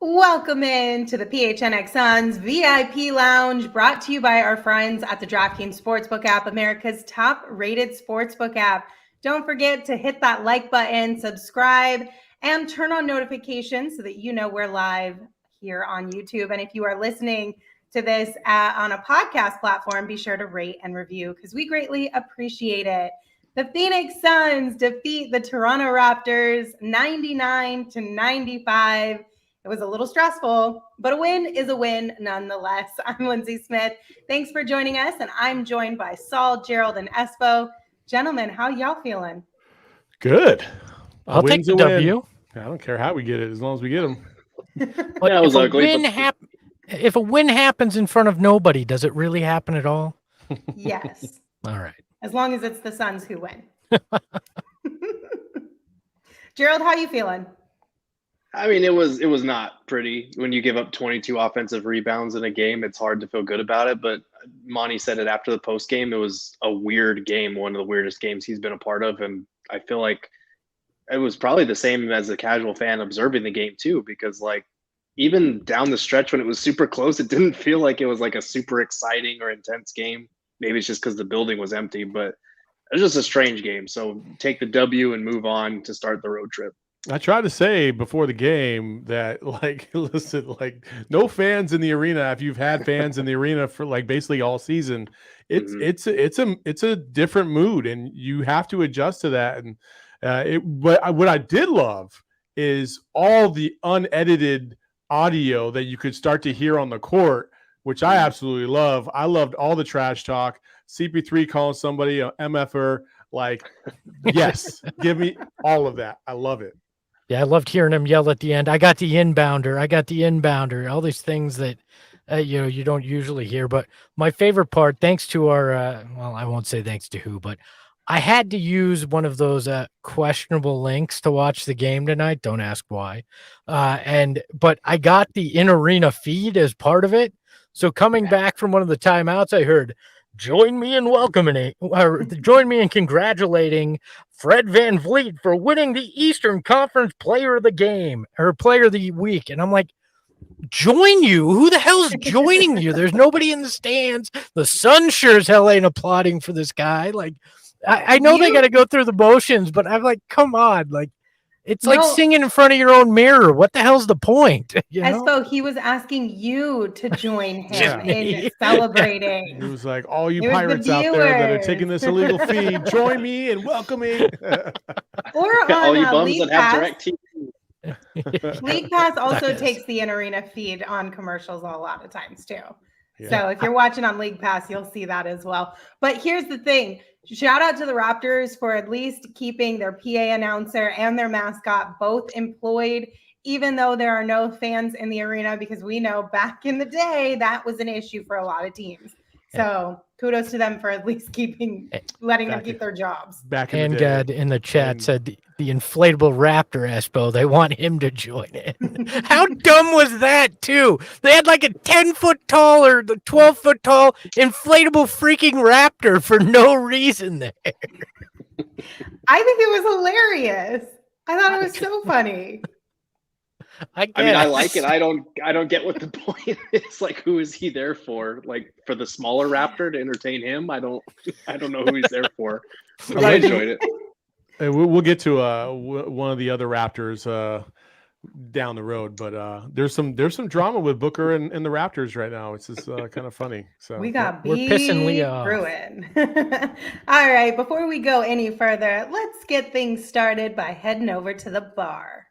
Welcome in to the PHNX Suns VIP Lounge, brought to you by our friends at the Draftkings Sportsbook app, America's top-rated sportsbook app. Don't forget to hit that like button, subscribe, and turn on notifications so that you know we're live here on YouTube. And if you are listening to this on a podcast platform, be sure to rate and review because we greatly appreciate it. The Phoenix Suns defeat the Toronto Raptors 99-95. It was a little stressful, but a win is a win nonetheless. I'm Lindsey Smith. Thanks for joining us, and I'm joined by Saul, Gerald, and Espo. Gentlemen, how y'all feeling? Good. I'll take the W. I don't care how we get it, as long as we get them. But if a win happens in front of nobody, does it really happen at all? Yes. All right. As long as it's the Suns who win. Gerald, how you feeling? I mean, it was not pretty. When you give up 22 offensive rebounds in a game, it's hard to feel good about it. But Monty said it after the post game. It was a weird game, one of the weirdest games he's been a part of. And I feel like it was probably the same as a casual fan observing the game too, because like even down the stretch when it was super close, it didn't feel like it was like a super exciting or intense game. Maybe it's just because the building was empty, but it was just a strange game. So take the W and move on to start the road trip. I tried to say before the game that, like, listen, like, no fans in the arena. If you've had fans in the arena for like basically all season, it's a different mood, and you have to adjust to that. And but what I did love is all the unedited audio that you could start to hear on the court, which I absolutely love. I loved all the trash talk. CP3 calling somebody a MFer. Like, yes, give me all of that. I love it. Yeah, I loved hearing him yell at the end. I got the inbounder. All these things that you don't usually hear. But my favorite part, thanks to our well, I won't say thanks to who, but I had to use one of those questionable links to watch the game tonight. Don't ask why. But I got the in-arena feed as part of it. So coming back from one of the timeouts, I heard, join me in congratulating Fred VanVleet for winning the Eastern Conference Player of the Game or Player of the Week. And I'm like, join you? Who the hell's joining you? There's nobody in the stands. The Sun sure as hell ain't applauding for this guy. Like, I know they got to go through the motions, but I'm like, come on. Like, it's like singing in front of your own mirror. What the hell's the point? Espo, he was asking you to join him in celebrating. He was like, all you pirates out there that are taking this illegal feed, join me and welcome me. Or on all you bums League that have Pass. DirecTV. League Pass also takes the in-arena feed on commercials a lot of times too. Yeah. So if you're watching on League Pass, you'll see that as well. But here's the thing. Shout out to the Raptors for at least keeping their PA announcer and their mascot both employed, even though there are no fans in the arena, because we know back in the day that was an issue for a lot of teams. So kudos to them for at least letting them keep their jobs. In the chat said the inflatable Raptor Espo, they want him to join in. How dumb was that too? They had like a 10-foot tall or the 12-foot tall inflatable freaking Raptor for no reason there. I think it was hilarious. I thought it was so funny. I mean, I like it. I don't get what the point is. Like, who is he there for? Like, for the smaller Raptor to entertain him? I don't know who he's there for. But I enjoyed it. Hey, we'll get to one of the other Raptors down the road, but there's some drama with Booker and the Raptors right now. It's just kind of funny. So we're pissing Lee off. All right, before we go any further, let's get things started by heading over to the bar.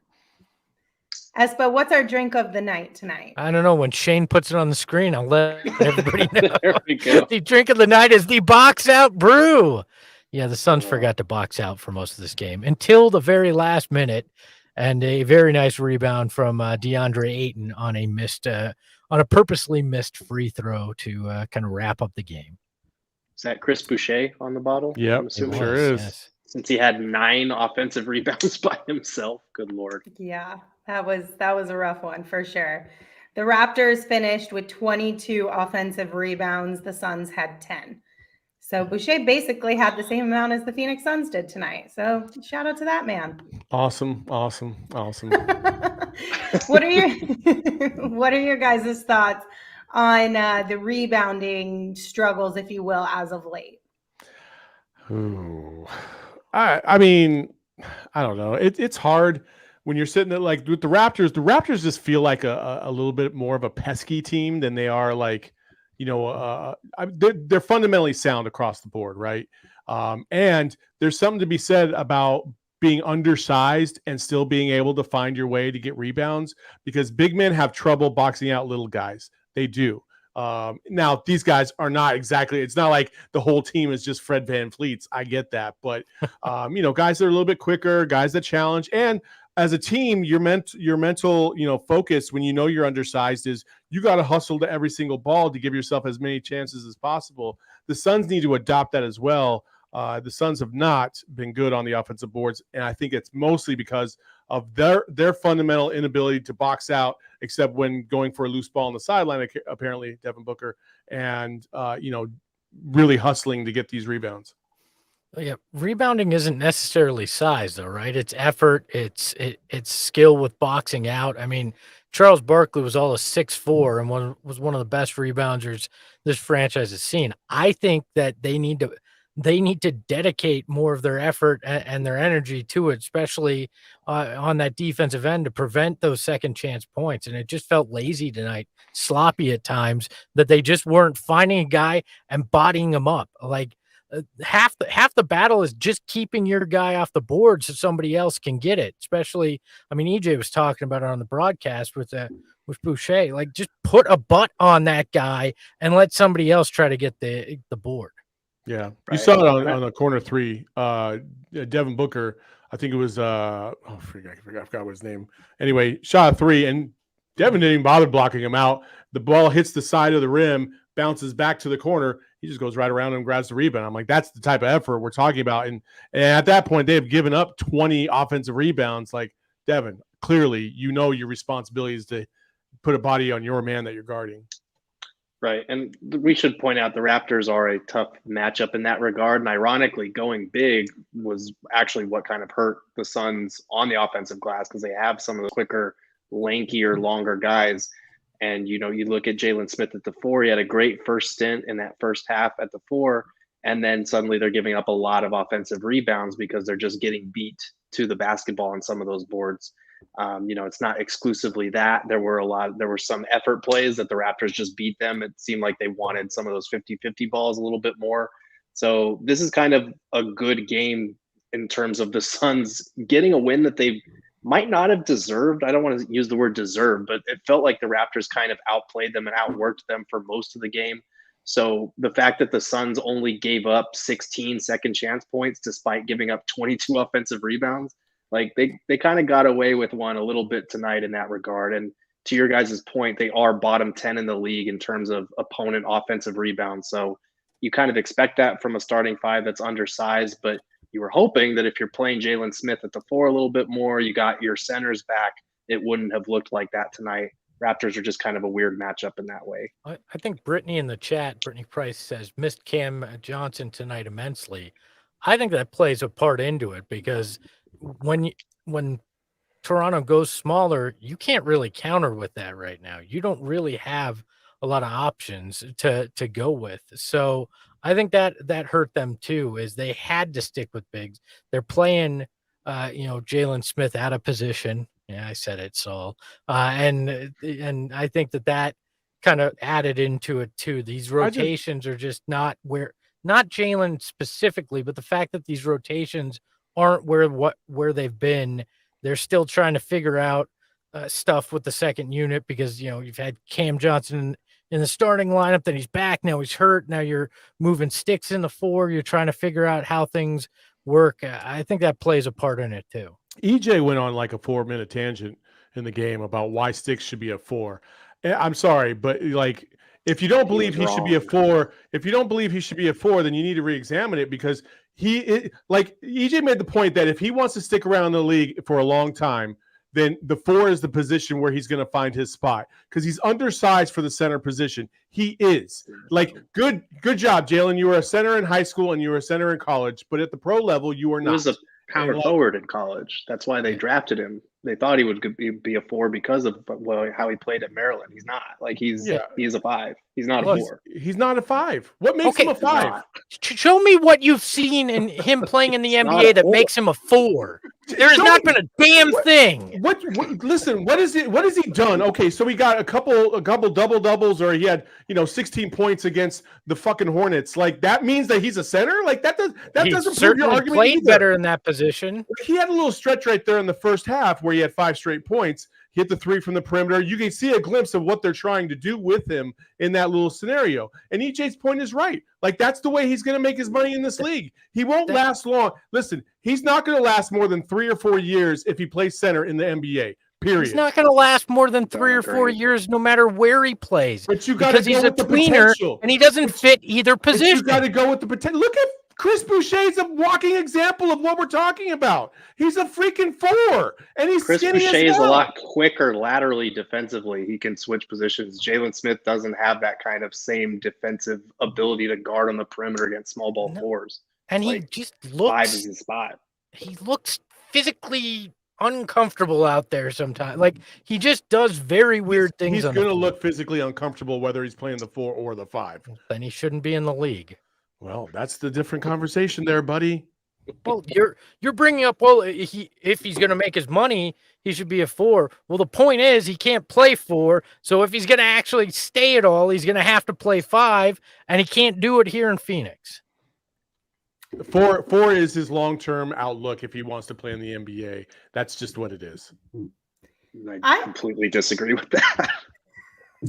Espo, what's our drink of the night tonight? I don't know. When Shane puts it on the screen, I'll let everybody know. There we go. The drink of the night is the Box Out Brew. Yeah, the Suns forgot to box out for most of this game until the very last minute, and a very nice rebound from DeAndre Ayton on a purposely missed free throw to kind of wrap up the game. Is that Chris Boucher on the bottle? Yep, I'm assuming. sure is. Yes. Since he had 9 offensive rebounds by himself. Good Lord. Yeah, that was a rough one for sure. The Raptors finished with 22 offensive rebounds. The Suns had 10. So Boucher basically had the same amount as the Phoenix Suns did tonight. So shout out to that man. Awesome. What are your guys' thoughts on the rebounding struggles, if you will, as of late? Ooh. I mean, I don't know. It's hard when you're sitting there like with the Raptors. The Raptors just feel like a little bit more of a pesky team than they are like, they're fundamentally sound across the board, right? And there's something to be said about being undersized and still being able to find your way to get rebounds, because big men have trouble boxing out little guys. They do. Now, these guys are not exactly, it's not like the whole team is just Fred VanVleet's. I get that. But, guys that are a little bit quicker, guys that challenge. And as a team, your mental, focus when you're undersized is you got to hustle to every single ball to give yourself as many chances as possible. The Suns need to adopt that as well. The Suns have not been good on the offensive boards, and I think it's mostly because of their fundamental inability to box out, except when going for a loose ball on the sideline, apparently Devin Booker, and really hustling to get these rebounds. Yeah, rebounding isn't necessarily size, though, right? It's effort, it's skill with boxing out. I mean, Charles Barkley was all a 6'4" and was one of the best rebounders this franchise has seen. I think that they need to dedicate more of their effort and their energy to it, especially on that defensive end, to prevent those second chance points. And it just felt lazy tonight, sloppy at times, that they just weren't finding a guy and bodying him up. Like half the battle is just keeping your guy off the board so somebody else can get it. Especially, I mean, EJ was talking about it on the broadcast with Boucher. Like, just put a butt on that guy and let somebody else try to get the board. Yeah, Right. you saw it on a corner three. Devin Booker, I think it was I forgot what his name. Anyway, shot a three, and Devin didn't even bother blocking him out. The ball hits the side of the rim, bounces back to the corner. He just goes right around and grabs the rebound. I'm like, that's the type of effort we're talking about. And at that point, they have given up 20 offensive rebounds. Like, Devin, clearly, your responsibility is to put a body on your man that you're guarding. Right. And we should point out the Raptors are a tough matchup in that regard. And ironically, going big was actually what kind of hurt the Suns on the offensive glass, because they have some of the quicker, lankier, longer guys. And, you look at Jalen Smith at the 4. He had a great first stint in that first half at the 4. And then suddenly they're giving up a lot of offensive rebounds because they're just getting beat to the basketball on some of those boards. It's not exclusively that. There were some effort plays that the Raptors just beat them. It seemed like they wanted some of those 50-50 balls a little bit more. So this is kind of a good game in terms of the Suns getting a win that they might not have deserved. I don't want to use the word deserve, but it felt like the Raptors kind of outplayed them and outworked them for most of the game. So the fact that the Suns only gave up 16 second chance points despite giving up 22 offensive rebounds, like they kind of got away with one a little bit tonight in that regard. And to your guys' point, they are bottom 10 in the league in terms of opponent offensive rebounds. So you kind of expect that from a starting 5 that's undersized, but you were hoping that if you're playing Jalen Smith at the 4 a little bit more, you got your centers back, it wouldn't have looked like that tonight. Raptors are just kind of a weird matchup in that way. I think Brittany in the chat, Brittany Price, says missed Cam Johnson tonight immensely. I think that plays a part into it, because when Toronto goes smaller, you can't really counter with that right now. You don't really have a lot of options to go with. So I think that hurt them too, is they had to stick with bigs. They're playing Jalen Smith out of position. Yeah, I said it, Saul. And I think that kind of added into it too. These rotations are just not Jalen specifically, but the fact that these rotations aren't where they've been. They're still trying to figure out stuff with the second unit, because you've had Cam Johnson in the starting lineup. Then he's back. Now he's hurt. Now you're moving sticks in the 4. You're trying to figure out how things work. I think that plays a part in it too. EJ went on like a 4-minute tangent in the game about why Sticks should be a 4. I'm sorry, but like if you don't believe he should be a 4, then you need to re-examine it, because like EJ made the point that if he wants to stick around in the league for a long time, then the 4 is the position where he's going to find his spot, because he's undersized for the center position. He is. Like, good job, Jalen. You were a center in high school and you were a center in college, but at the pro level, you were not. He was a power forward in college. That's why they drafted him. They thought he would be a 4 because of how he played at Maryland. He's not. Like, he's a 5. He's not a 4. He's not a 5. What makes him a 5? Show me what you've seen in him playing in the NBA that makes him a 4. There has not been a damn thing. Listen, what has he done? Okay, so he got a couple double doubles, or he had 16 points against the fucking Hornets. Like, that means that he's a center? Like, that doesn't prove your argument. Played either. Better in that position. He had a little stretch right there in the first half where he had 5 straight points. He hit the 3 from the perimeter. You can see a glimpse of what they're trying to do with him in that little scenario. And EJ's point is right. Like, that's the way he's going to make his money in this league. He won't last long. Listen, he's not going to last more than 3 or 4 years if he plays center in the NBA. Period. He's not going to last more than 3 or 4 years, no matter where he plays. But you got to go he's with a the tweener, potential, and he doesn't fit either position. You got to go with the potential. Look at Chris Boucher's a walking example of what we're talking about. He's a freaking 4, and he's Chris skinny Boucher as is hell. a lot quicker laterally defensively. He can switch positions. Jalen Smith doesn't have that kind of same defensive ability to guard on the perimeter against small ball 4s. And he just looks 5 is his spot. He looks physically uncomfortable out there sometimes. Like, he just does very weird things. He's going to look physically uncomfortable whether he's playing the 4 or the 5. Then he shouldn't be in the league. Well, that's the different conversation there, buddy. Well, you're bringing up, well, if he's going to make his money, he should be a 4. Well, the point is he can't play 4. So if he's going to actually stay at all, he's going to have to play 5, and he can't do it here in Phoenix. 4 is his long-term outlook if he wants to play in the NBA. That's just what it is. I completely disagree with that.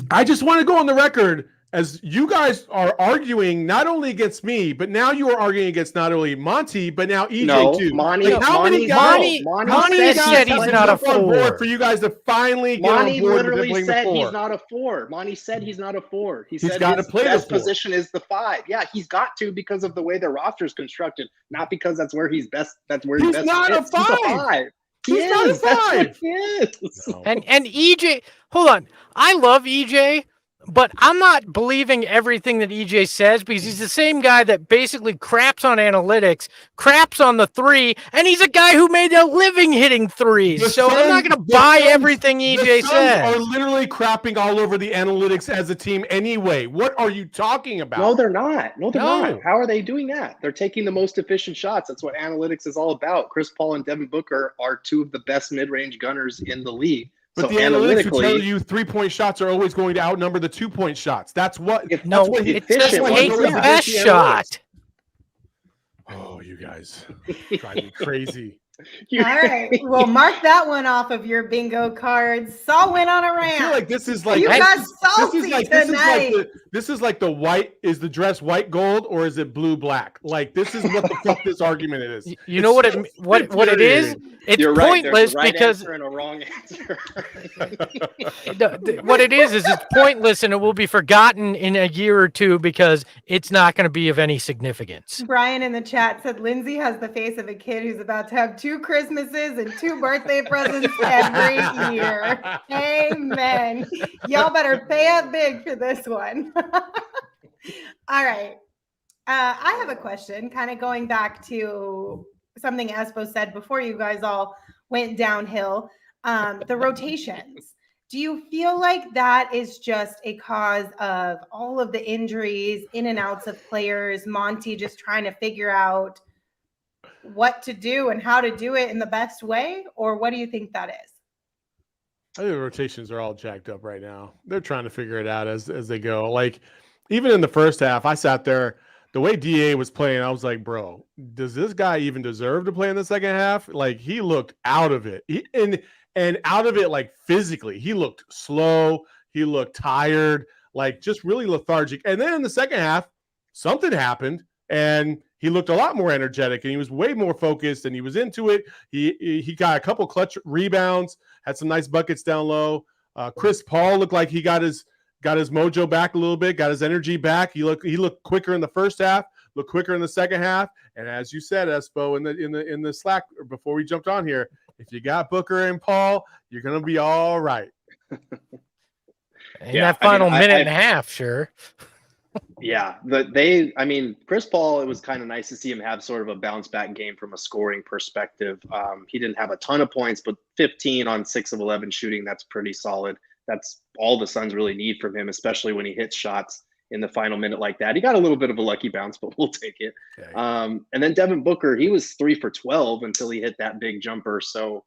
I just want to go on the record, as you guys are arguing not only against me, but now you are arguing against not only Monty, but now EJ too. Monty said he's not a 4. For you guys to finally get on board. Literally said he's not a 4. Monty said he's not a 4. He said got to play his best position is the 5. Yeah, he's got to, because of the way the roster is constructed, not because that's where he's best. That's where he's best. Not a 5. He's not a 5. No. And EJ, hold on. I love EJ, but I'm not believing everything that EJ says, because he's the same guy that basically craps on analytics, craps on the 3, and he's a guy who made a living hitting 3s. I'm not going to buy everything EJ says. Are literally crapping all over the analytics as a team anyway. What are you talking about? No, they're not. No, they're not. How are they doing that? They're taking the most efficient shots. That's what analytics is all about. Chris Paul and Devin Booker are 2 of the best mid-range gunners in the league. But the analytics will tell you 3-point shots are always going to outnumber the 2-point shots. That's what. It says take the best shot. Oh, you guys drive me crazy. All right. Well, mark that one off of your bingo cards. Saul went on a rant. I feel like this is like you got salty tonight. This is like the white. Is the dress white gold or is it blue black? Like, this is what the fuck this argument is. You know what it is? It's You're pointless right. because answer and a wrong answer. what it is it's pointless, and it will be forgotten in a year or 2 because it's not going to be of any significance. Brian in the chat said Lindsey has the face of a kid who's about to have 2 Christmases and 2 birthday presents every year. Amen. Y'all better pay up big for this one. All right. I have a question, kind of going back to something Espo said before you guys all went downhill. The rotations. Do you feel like that is just a cause of all of the injuries, in and outs of players, Monty just trying to figure out what to do and how to do it in the best way? Or what do you think that is? I think the rotations are all jacked up right now. They're trying to figure it out as they go. Like, even in the first half, I sat there, the way DA was playing, I was like, bro, does this guy even deserve to play in the second half? Like, he looked out of it. And out of it, like, physically. He looked slow. He looked tired. like just really lethargic. And then in the second half, something happened and he looked a lot more energetic and he was way more focused and he was into it. He got a couple clutch rebounds, had some nice buckets down low. Chris Paul looked like he got his mojo back a little bit, got his energy back. He looked quicker in the first half, looked quicker in the second half. And as you said, Espo, in the Slack before we jumped on here, if you got Booker and Paul, you're gonna be all right. In that final minute and a half, sure. Yeah, Chris Paul, it was kind of nice to see him have sort of a bounce back game from a scoring perspective. He didn't have a ton of points, but 15 on 6 of 11 shooting, that's pretty solid. That's all the Suns really need from him, especially when he hits shots in the final minute like that. He got a little bit of a lucky bounce, but we'll take it. And then Devin Booker, he was 3 for 12 until he hit that big jumper. So,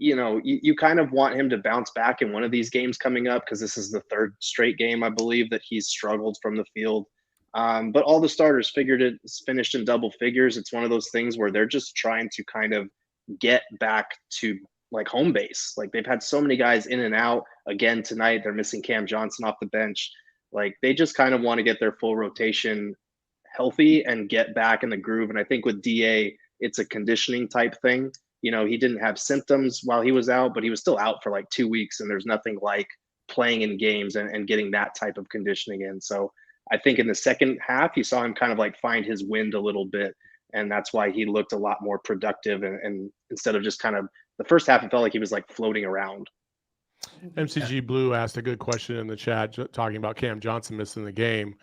you kind of want him to bounce back in one of these games coming up because this is the third straight game, I believe, that he's struggled from the field. But all the starters finished in double figures. It's one of those things where they're just trying to kind of get back to like home base. Like they've had so many guys in and out. Again, tonight, they're missing Cam Johnson off the bench. Like they just kind of want to get their full rotation healthy and get back in the groove. And I think with DA, it's a conditioning type thing. He didn't have symptoms while he was out, but he was still out for like 2 weeks. And there's nothing like playing in games and getting that type of conditioning in. So I think in the second half, you saw him kind of like find his wind a little bit. And that's why he looked a lot more productive. And instead of just kind of the first half, it felt like he was like floating around. MCG Blue asked a good question in the chat talking about Cam Johnson missing the game.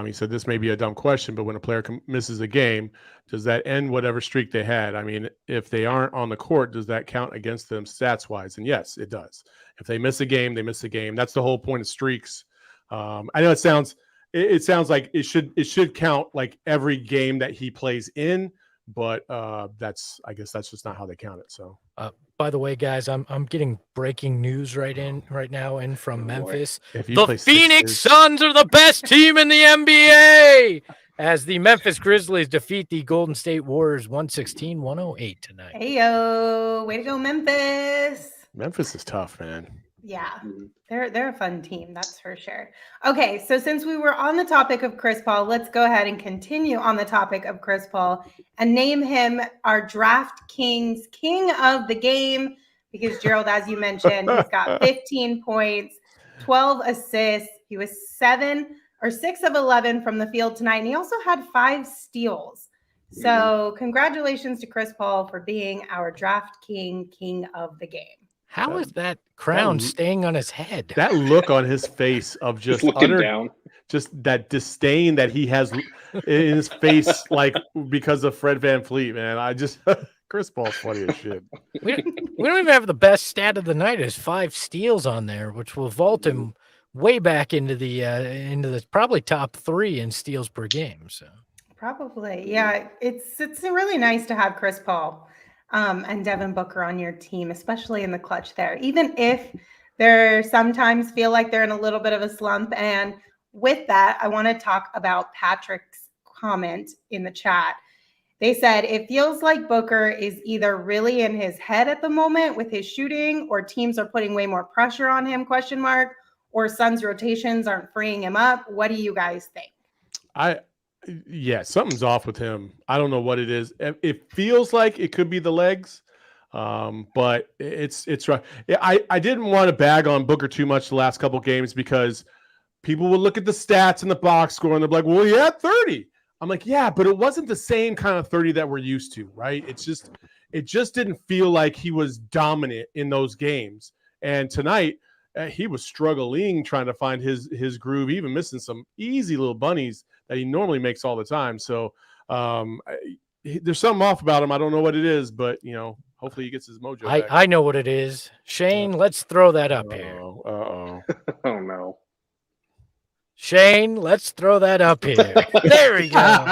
He said this may be a dumb question, but when a player misses a game, does that end whatever streak they had? I mean, if they aren't on the court, does that count against them stats-wise? And yes, it does. If they miss a game, they miss a game. That's the whole point of streaks. I know it sounds like it should count like every game that he plays in, but I guess that's just not how they count it. So. By the way, guys, I'm getting breaking news right now from Memphis. The Phoenix Suns are the best team in the NBA as the Memphis Grizzlies defeat the Golden State Warriors 116-108 tonight. Hey, yo, way to go, Memphis. Memphis is tough, man. Yeah, they're a fun team, that's for sure. Okay, so since we were on the topic of Chris Paul, let's go ahead and continue on the topic of Chris Paul and name him our Draftkings king of the game because Gerald, as you mentioned, he's got 15 points, 12 assists. He was 6 of 11 from the field tonight, and he also had 5 steals. So congratulations to Chris Paul for being our Draftking king of the game. How is that crown staying on his head? That look on his face of just looking down, just that disdain that he has in his face, like because of Fred VanVleet, man. I just Chris Paul's funny as shit. We don't even have the best stat of the night. Is 5 steals on there, which will vault him way back into the probably top 3 in steals per game. So probably, yeah. It's really nice to have Chris Paul. And Devin Booker on your team, especially in the clutch there, even if they sometimes feel like they're in a little bit of a slump. And with that, I want to talk about Patrick's comment in the chat. They said, it feels like Booker is either really in his head at the moment with his shooting or teams are putting way more pressure on him, ? Or Suns rotations aren't freeing him up. What do you guys think? Yeah, something's off with him. I don't know what it is. It feels like it could be the legs, but it's right. I didn't want to bag on Booker too much the last couple games because people would look at the stats in the box score and they're like, well, he had 30. I'm like, yeah, but it wasn't the same kind of 30 that we're used to, right? It just didn't feel like he was dominant in those games. And tonight, he was struggling trying to find his groove, even missing some easy little bunnies that he normally makes all the time. So there's something off about him. I don't know what it is, but hopefully he gets his mojo back. I know what it is. Shane, let's throw that up here. Oh no. Shane, let's throw that up here. There we go.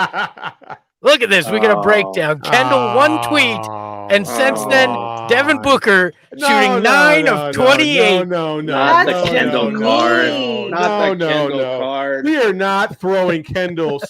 Look at this. We got a breakdown. Kendall, 1 tweet. And since then, Devin Booker shooting 9 of 28. Not the Kendall card. Not the Kendall card. We are not throwing Kendall.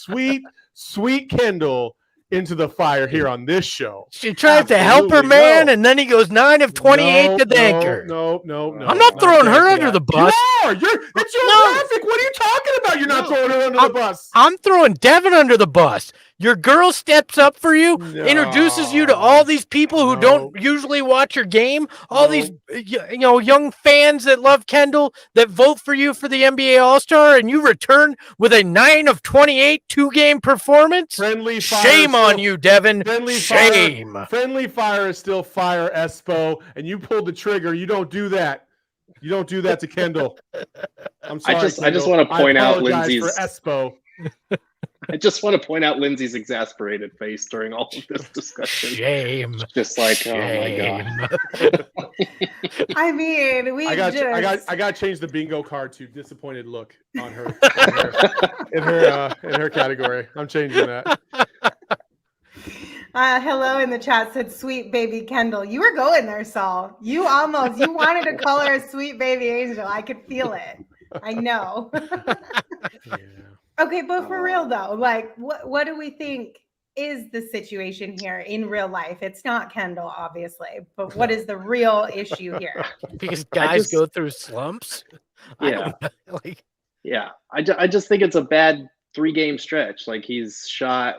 Sweet Kendall into the fire here on this show. She tried to help her man, and then he goes 9 of 28 to thank her. No. I'm not throwing her under the bus. You are. It's your graphic. What are you talking about? You're not throwing her under the bus. I'm throwing Devin under the bus. Your girl steps up for you, introduces you to all these people who don't usually watch your game, all these young fans that love Kendall, that vote for you for the NBA All-Star, and you return with a 9 of 28 two-game performance? Shame on you, Devin. Shame. Friendly fire is still fire, Espo, and you pulled the trigger. You don't do that. You don't do that to Kendall. I'm sorry. I just want to point out Lindsey's for Espo. I just want to point out Lindsey's exasperated face during all of this discussion. Shame. Just like, Shame. oh my god. I mean, I got to change the bingo card to disappointed look on her in her category. I'm changing that. Hello in the chat said sweet baby Kendall. You were going there, Saul. You wanted to call her a sweet baby angel. I could feel it. I know. Yeah. Okay, but for real though, like what do we think is the situation here in real life? It's not Kendall, obviously, but what is the real issue here? Because guys go through slumps. Yeah. I just think it's a bad 3-game stretch. Like he's shot,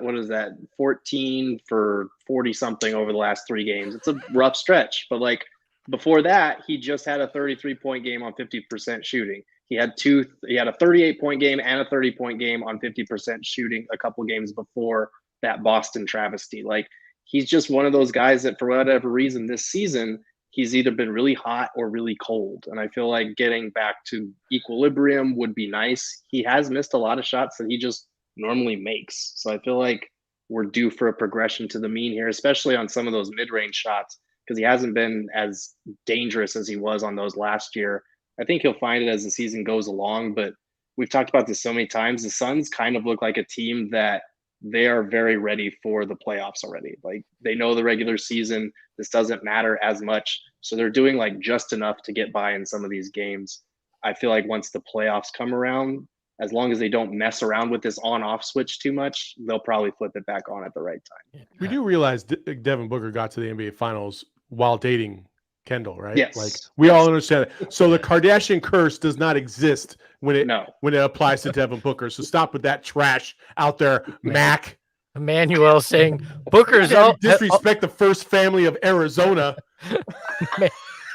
14 for 40 something over the last 3 games. It's a rough stretch, but like before that, he just had a 33-point game on 50% shooting. He had a 38-point game and a 30-point game on 50% shooting a couple games before that Boston travesty. Like he's just one of those guys that for whatever reason this season, he's either been really hot or really cold. And I feel like getting back to equilibrium would be nice. He has missed a lot of shots that he just normally makes. So I feel like we're due for a progression to the mean here, especially on some of those mid-range shots, because he hasn't been as dangerous as he was on those last year. I think he'll find it as the season goes along, but we've talked about this so many times. The Suns kind of look like a team that they are very ready for the playoffs already. Like they know the regular season, this doesn't matter as much. So they're doing like just enough to get by in some of these games. I feel like once the playoffs come around, as long as they don't mess around with this on-off switch too much, they'll probably flip it back on at the right time. We do realize Devin Booker got to the NBA Finals while dating Kendall, right? Yes. Like we all understand it. So the Kardashian curse does not exist when it applies to Devin Booker. So stop with that trash out there, Mac. Emmanuel saying Booker's all disrespect the first family of Arizona.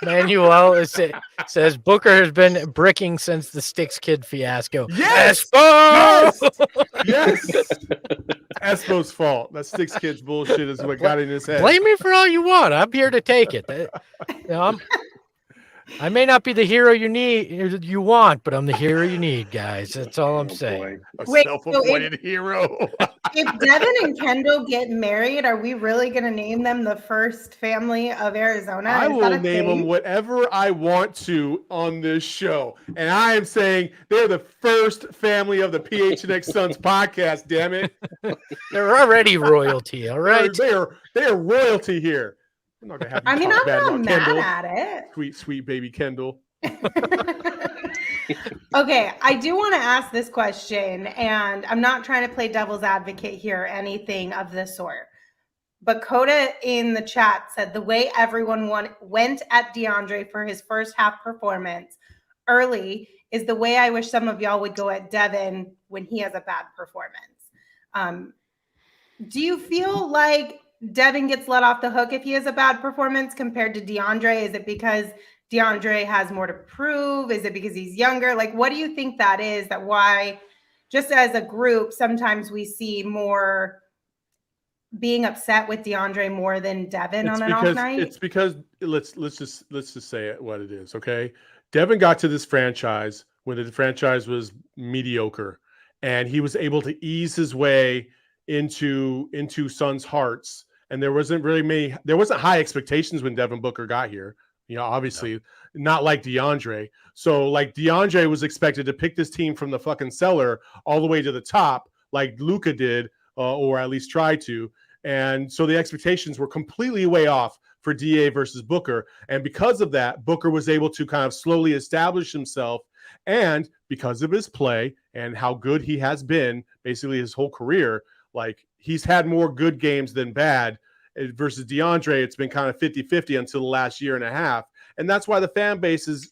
Manuel says Booker has been bricking since the Sticks Kid fiasco. Yes, Espo! Yes. Espo's fault. That Sticks Kid's bullshit is what got in his head. Blame me for all you want. I'm here to take it. I may not be the hero you want, but I'm the hero you need, guys. That's all I'm saying. A self-appointed hero. If Devin and Kendall get married, are we really going to name them the first family of Arizona? I will name them whatever I want to on this show. And I am saying they're the first family of the PHNX Suns podcast, damn it. They're already royalty, all right? They are royalty here. I'm not I'm not mad at it. Sweet baby Kendall. Okay, I do want to ask this question, and I'm not trying to play devil's advocate here or anything of the sort. But Coda in the chat said the way everyone went at DeAndre for his first half performance early is the way I wish some of y'all would go at Devin when he has a bad performance. Do you feel like Devin gets let off the hook if he has a bad performance compared to DeAndre? Is it because DeAndre has more to prove? Is it because he's younger? Like, what do you think that is? That why, just as a group, sometimes we see more being upset with DeAndre more than Devin on an off night? It's because let's just say it what it is. Okay, Devin got to this franchise when the franchise was mediocre, and he was able to ease his way into Suns' hearts. And there wasn't high expectations when Devin Booker got here. Obviously not like DeAndre. So like DeAndre was expected to pick this team from the fucking cellar all the way to the top, like Luka did, or at least tried to. And so the expectations were completely way off for DA versus Booker. And because of that, Booker was able to kind of slowly establish himself. And because of his play and how good he has been basically his whole career, Like he's had more good games than bad versus DeAndre. It's been kind of 50-50 until the last year and a half. And that's why the fan bases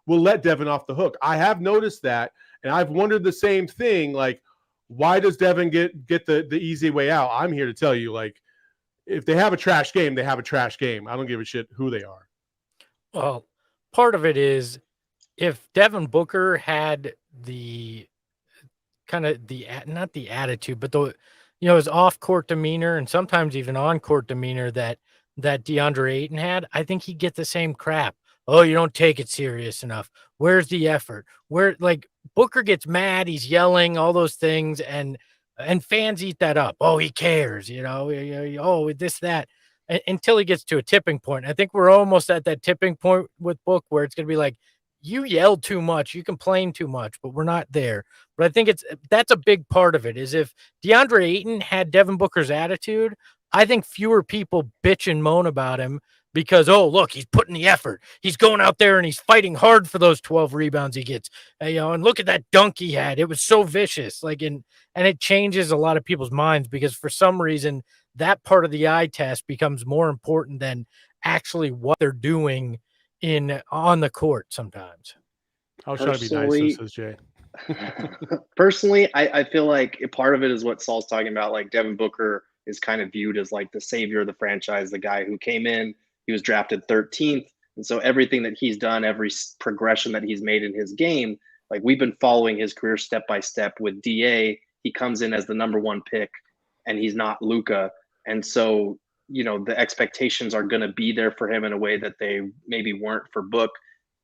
will let Devin off the hook. I have noticed that. And I've wondered the same thing. Like, why does Devin get the easy way out? I'm here to tell you, like, if they have a trash game, they have a trash game. I don't give a shit who they are. Well, part of it is if Devin Booker had the kind of not the attitude, but the, his off-court demeanor and sometimes even on-court demeanor that DeAndre Ayton had, I think he'd get the same crap. Oh, you don't take it serious enough. Where's the effort? Booker gets mad, he's yelling, all those things, and fans eat that up. Oh, he cares, oh, this, that, until he gets to a tipping point. I think we're almost at that tipping point with Book where it's going to be like, you yell too much, you complain too much, but we're not there. But I think that's a big part of it, is if DeAndre Ayton had Devin Booker's attitude, I think fewer people bitch and moan about him because, oh, look, he's putting the effort. He's going out there and he's fighting hard for those 12 rebounds he gets. And look at that dunk he had. It was so vicious. And it changes a lot of people's minds because for some reason that part of the eye test becomes more important than actually what they're doing on the court sometimes. I was trying to be nice, says Jay. Personally, I feel like part of it is what Saul's talking about. Like Devin Booker is kind of viewed as like the savior of the franchise, the guy who came in, he was drafted 13th. And so everything that he's done, every progression that he's made in his game, like we've been following his career step by step with DA. He comes in as the number 1 pick and he's not Luka. And so, the expectations are going to be there for him in a way that they maybe weren't for Book.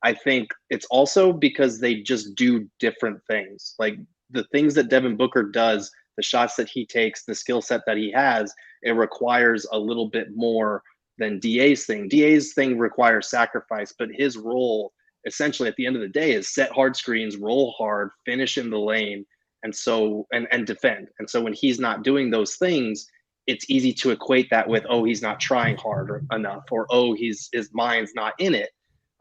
I think it's also because they just do different things. Like the things that Devin Booker does, the shots that he takes, the skill set that he has, it requires a little bit more than DA's thing. DA's thing requires sacrifice, but his role essentially at the end of the day is set hard screens, roll hard, finish in the lane, and defend. And so when he's not doing those things, it's easy to equate that with, oh, he's not trying hard enough, or oh, his mind's not in it.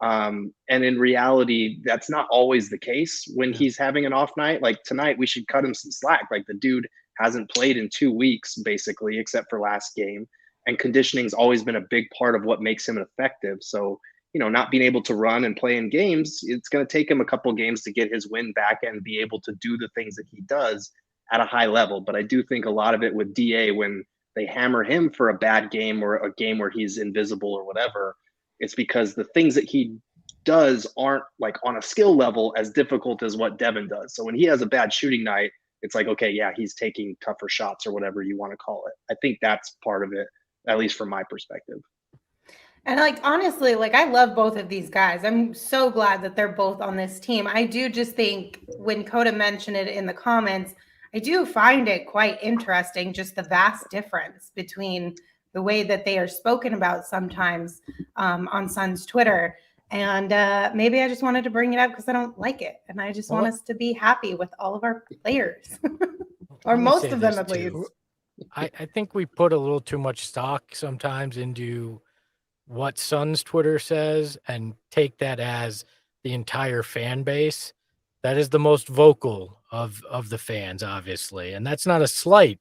And in reality, that's not always the case when he's having an off night. Like tonight, we should cut him some slack. Like the dude hasn't played in 2 weeks, basically, except for last game. And conditioning's always been a big part of what makes him effective. So, not being able to run and play in games, it's going to take him a couple of games to get his win back and be able to do the things that he does at a high level. But I do think a lot of it with DA, when they hammer him for a bad game or a game where he's invisible or whatever, it's because the things that he does aren't like on a skill level as difficult as what Devin does. So when he has a bad shooting night, it's like, okay, yeah, he's taking tougher shots or whatever you want to call it. I think that's part of it, at least from my perspective. And honestly, I love both of these guys. I'm so glad that they're both on this team. I do just think when Coda mentioned it in the comments, I do find it quite interesting, just the vast difference between the way that they are spoken about sometimes on Suns Twitter. And maybe I just wanted to bring it up because I don't like it. And I just want us to be happy with all of our players, or most of them at least. I think we put a little too much stock sometimes into what Suns Twitter says and take that as the entire fan base. That is the most vocal of the fans, obviously. And that's not a slight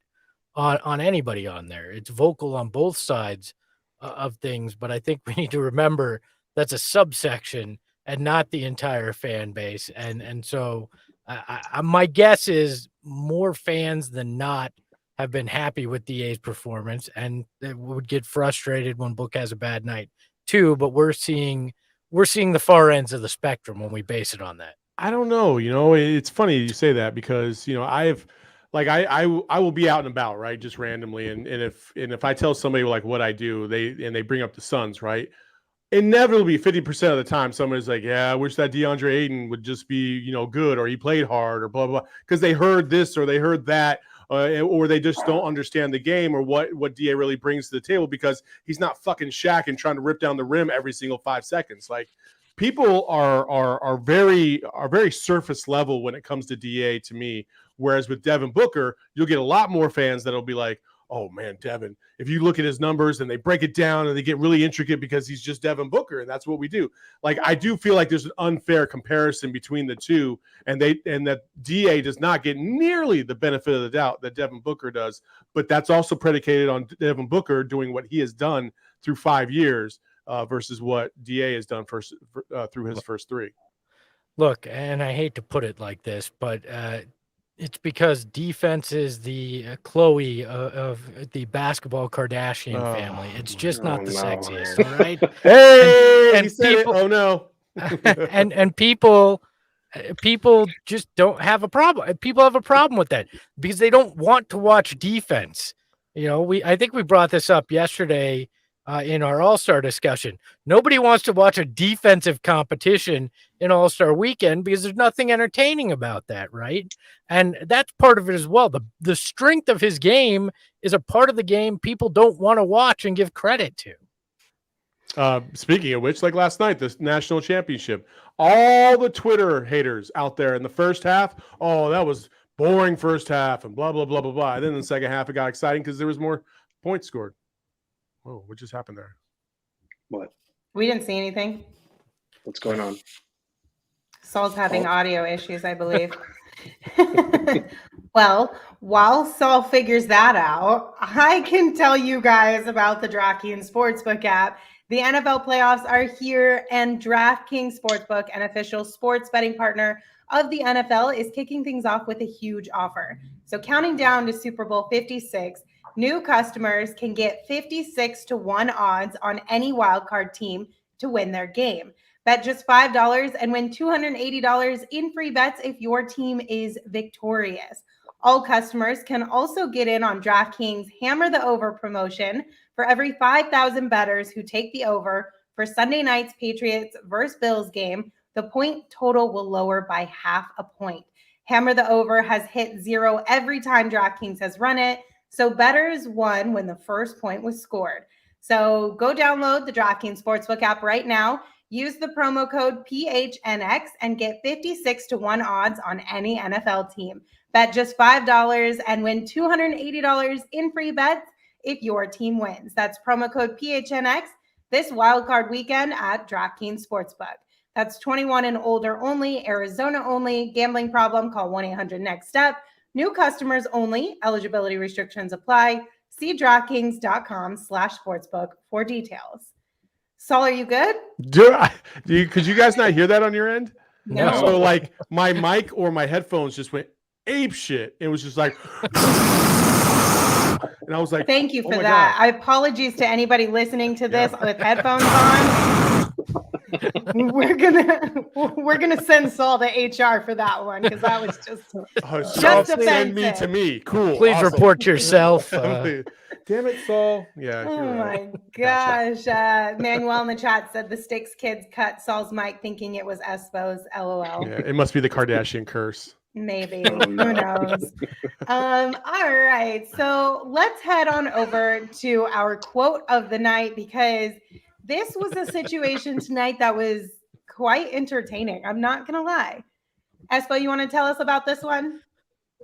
on anybody on there. It's vocal on both sides of things. But I think we need to remember that's a subsection and not the entire fan base. And so my guess is more fans than not have been happy with DA's performance, and they would get frustrated when Book has a bad night too. But we're seeing the far ends of the spectrum when we base it on that. I don't know. It's funny you say that because, I will be out and about, right? Just randomly. And if I tell somebody like what I do, they bring up the Suns, right? Inevitably 50% of the time, somebody's like, yeah, I wish that DeAndre Ayton would just be, good, or he played hard or blah, blah, blah. Because they heard this or they heard that, or they just don't understand the game or what DA really brings to the table because he's not fucking Shaq and trying to rip down the rim every single 5 seconds. Like, people are very surface level when it comes to DA to me. Whereas with Devin Booker, you'll get a lot more fans that'll be like, oh man, Devin, if you look at his numbers and they break it down and they get really intricate because he's just Devin Booker and that's what we do. Like, I do feel like there's an unfair comparison between the two, and that DA does not get nearly the benefit of the doubt that Devin Booker does, but that's also predicated on Devin Booker doing what he has done through 5 years versus what DA has done through his first 3. Look, and I hate to put it like this, but it's because defense is the Chloe of the basketball Kardashian family. It's just not the sexiest, all right? Hey, and he said people, it. Oh no. and people just don't have a problem. People have a problem with that because they don't want to watch defense. I think we brought this up yesterday in our All-Star discussion. Nobody wants to watch a defensive competition in All-Star weekend because there's nothing entertaining about that, right? And that's part of it as well. The strength of his game is a part of the game people don't want to watch and give credit to. Speaking of which, like last night, this national championship, all the Twitter haters out there in the first half, oh, that was boring first half and blah, blah, blah, blah, blah. And then in the second half, it got exciting because there was more points scored. Whoa, what just happened there? What? We didn't see anything. What's going on? Saul's having audio issues, I believe. Well, while Saul figures that out, I can tell you guys about the Draftkings Sportsbook app. The NFL playoffs are here, and Draftkings Sportsbook, an official sports betting partner of the NFL, is kicking things off with a huge offer. So counting down to Super Bowl 56, new customers can get 56-1 odds on any wildcard team to win their game. Bet just $5 and win $280 in free bets if your team is victorious. All customers can also get in on DraftKings Hammer the Over promotion. For every 5,000 bettors who take the over for Sunday night's Patriots versus Bills game, the point total will lower by half a point. Hammer the Over has hit 0 every time DraftKings has run it. So bettors won when the first point was scored. So go download the DraftKings Sportsbook app right now. Use the promo code PHNX and get 56-1 odds on any NFL team. Bet just $5 and win $280 in free bets if your team wins. That's promo code PHNX this wildcard weekend at DraftKings Sportsbook. That's 21 and older only, Arizona only. Gambling problem? Call 1-800-NEXT-STEP. New customers only. Eligibility restrictions apply. See DraftKings.com/sportsbook for details. Saul, are you good? Could you guys not hear that on your end? No. So like my mic or my headphones just went ape shit. It was just like, and I was like, thank you for that. I apologize to anybody listening to this with headphones on. We're gonna send Saul to HR for that one because that was just send me to me. Cool. Please awesome. Report yourself. Damn it, Saul. Yeah. Oh my gosh. Manuel in the chat said the Sticks kids cut Saul's mic thinking it was Espo's. LOL. Yeah, it must be the Kardashian curse. Maybe. Who knows? All right. So let's head on over to our quote of the night because this was a situation tonight that was quite entertaining. I'm not going to lie. Espo, you want to tell us about this one?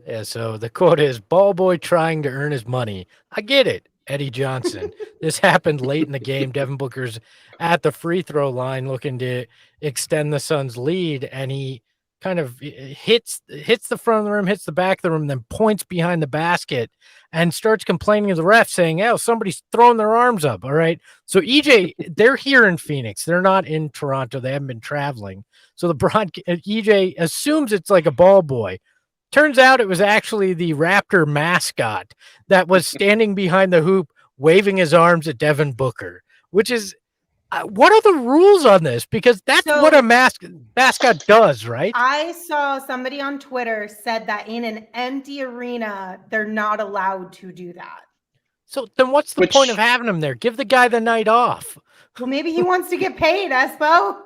Yeah, so the quote is, ball boy trying to earn his money. I get it, Eddie Johnson. This happened late in the game. Devin Booker's at the free throw line looking to extend the Suns' lead, and he kind of hits the front of the rim, hits the back of the room, then points behind the basket and starts complaining to the ref saying, oh, somebody's throwing their arms up. All right. So EJ, they're here in Phoenix. They're not in Toronto. They haven't been traveling. So EJ assumes it's like a ball boy. Turns out it was actually the Raptor mascot that was standing behind the hoop, waving his arms at Devin Booker, which is, what are the rules on this? Because that's what a mascot does, right? I saw somebody on Twitter said that in an empty arena, they're not allowed to do that. So then what's the point of having him there? Give the guy the night off. Well, maybe he wants to get paid, Espo.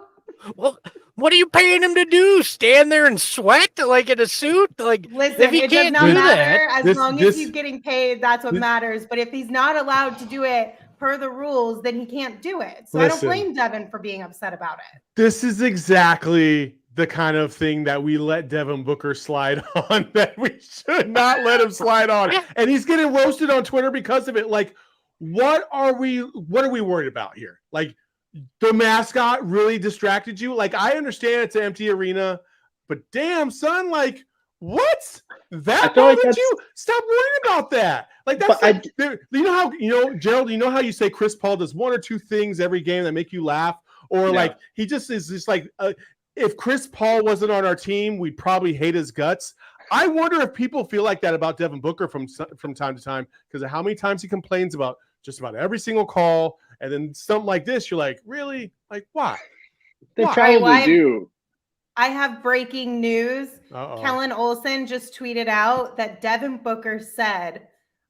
Well, what are you paying him to do? Stand there and sweat like in a suit? Like, listen, if he it can't does not do matter that, as long as he's getting paid. That's what matters. But if he's not allowed to do it per the rules, then he can't do it. So I don't blame Devin for being upset about it. This is exactly the kind of thing that we let Devin Booker slide on that we should not let him slide on. And he's getting roasted on Twitter because of it. Like, what are we worried about here? Like, the mascot really distracted you? Like, I understand it's an empty arena, but damn, son, like, what? That bothered you? Stop worrying about that. Like, that's Gerald, you know how you say Chris Paul does one or two things every game that make you laugh? Or like, he just is just like, if Chris Paul wasn't on our team, we'd probably hate his guts. I wonder if people feel like that about Devin Booker from time to time because of how many times he complains about just about every single call. And then something like this, you're like, really? Like, why? They probably do. I have breaking news. Uh-oh. Kellen Olson just tweeted out that Devin Booker said